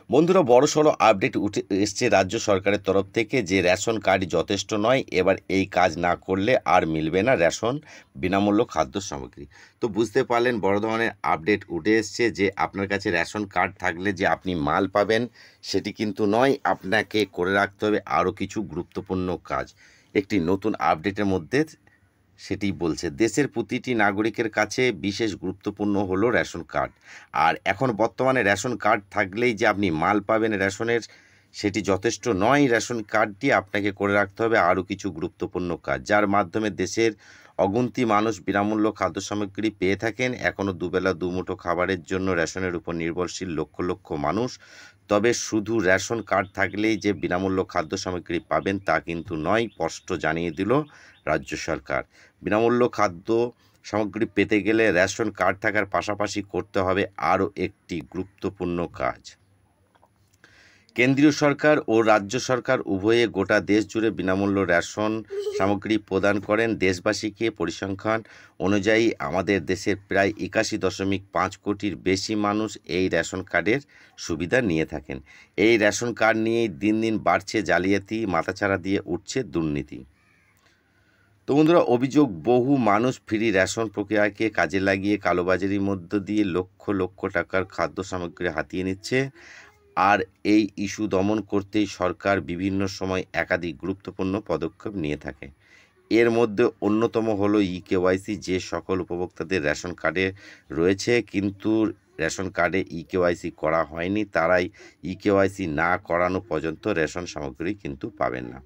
বন্ধুরা, বড়সড় আপডেট উঠে এসছে রাজ্য সরকারের তরফ থেকে যে রেশন কার্ড যথেষ্ট নয়, এবার এই কাজ না করলে আর মিলবে না রেশন বিনামূল্য খাদ্য সামগ্রী। তো বুঝতে পারলেন, বড় ধরনের আপডেট উঠে এসছে যে আপনার কাছে রেশন কার্ড থাকলে যে আপনি মাল পাবেন সেটি কিন্তু নয়, আপনাকে করে রাখতে হবে আরও কিছু গুরুত্বপূর্ণ কাজ। একটি নতুন আপডেটের মধ্যে সেটি বলছে দেশের প্রতিটি নাগরিকের কাছে বিশেষ গুরুত্বপূর্ণ হলো রেশন কার্ড। আর এখন বর্তমানে রেশন কার্ড থাকলেই যে আপনি মাল পাবেন রেশনের সেটি যথেষ্ট নয়। রেশন কার্ডটি আপনাকে করে রাখতে হবে আরও কিছু গুরুত্বপূর্ণ কাজ, যার মাধ্যমে দেশের অগুন্তি মানুষ বিনামূল্য খাদ্য সামগ্রী পেয়ে থাকেন। এখনও দুবেলা দুমুঠো খাবারের জন্য রেশনের উপর নির্ভরশীল লক্ষ লক্ষ মানুষ। তবে শুধু রেশন কার্ড থাকলেই যে বিনামূল্য খাদ্য সামগ্রী পাবেন তা কিন্তু নয়, স্পষ্ট জানিয়ে দিল রাজ্য সরকার। বিনামূল্য খাদ্য সামগ্রী পেতে গেলে রেশন কার্ড থাকার পাশাপাশি করতে হবে আরও একটি গুরুত্বপূর্ণ কাজ। কেন্দ্রীয় সরকার ও রাজ্য সরকার উভয়ে গোটা দেশ জুড়ে বিনামূল্য রেশন সামগ্রী প্রদান করেন দেশবাসীকে। পরিসংখ্যান অনুযায়ী আমাদের দেশের প্রায় 81.5 কোটির বেশি মানুষ এই রেশন কার্ডের সুবিধা নিয়ে থাকেন। এই রেশন কার্ড নিয়েই দিন দিন বাড়ছে জালিয়াতি, মাথাচাড়া দিয়ে উঠছে দুর্নীতি। তো বন্ধুরা, অভিযোগ বহু মানুষ ফ্রি রেশন প্রক্রিয়াকে কাজে লাগিয়ে কালোবাজারির মধ্য দিয়ে লক্ষ লক্ষ টাকার খাদ্য সামগ্রী হাতিয়ে নিচ্ছে। আর এই ইস্যু দমন করতেই সরকার বিভিন্ন সময় একাধিক গুরুত্বপূর্ণ পদক্ষেপ নিয়ে থাকে। এর মধ্যে অন্যতম হলো ইকেওয়াইসি। যে সকল উপভোক্তাদের রেশন কার্ডে রয়েছে কিন্তু রেশন কার্ডে ইকেওয়াইসি করা হয়নি, তারাই ইকেওয়াইসি না করানো পর্যন্ত রেশন সামগ্রী কিন্তু পাবেন না।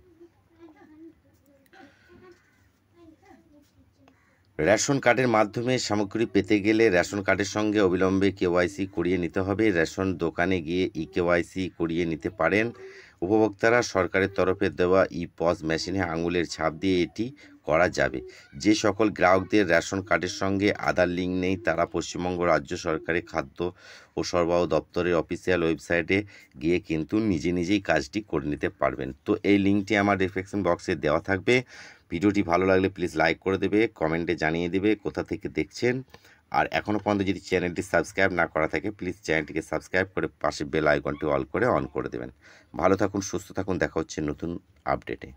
রেশন কার্ডের মাধ্যমে সামগ্রী পেতে গেলে রেশন কার্ডের সঙ্গে অবিলম্বে কেওয়াইসি করিয়ে নিতে হবে। রেশন দোকানে গিয়ে ইকেওয়াইসি করিয়ে নিতে পারেন উপভোক্তারা। সরকারের তরফে দেওয়া পজ মেশিনে আঙুলের ছাপ দিয়ে এটি করা যাবে। যে সকল গ্রাহকদের রেশন কার্ডের সঙ্গে আধার লিঙ্ক নেই তারা পশ্চিমবঙ্গ রাজ্য সরকারের খাদ্য ও সরবরাহ দপ্তরের অফিসিয়াল ওয়েবসাইটে গিয়ে কিন্তু নিজেই কাজটি করে নিতে পারবেন। তো এই লিঙ্কটি আমার ডেসক্রিপশন বক্সে দেওয়া থাকবে। ভিডিওটি ভালো লাগলে প্লিজ লাইক করে দেবে, কমেন্টে জানিয়ে দেবে কোথা থেকে দেখছেন। আর এখনও পর্যন্ত যদি চ্যানেলটি সাবস্ক্রাইব না করা থাকে প্লিজ চ্যানেলটিকে সাবস্ক্রাইব করে পাশে বেল আইকনটি অল করে অন করে দেবেন। ভালো থাকুন, সুস্থ থাকুন, দেখা হচ্ছে নতুন আপডেটে।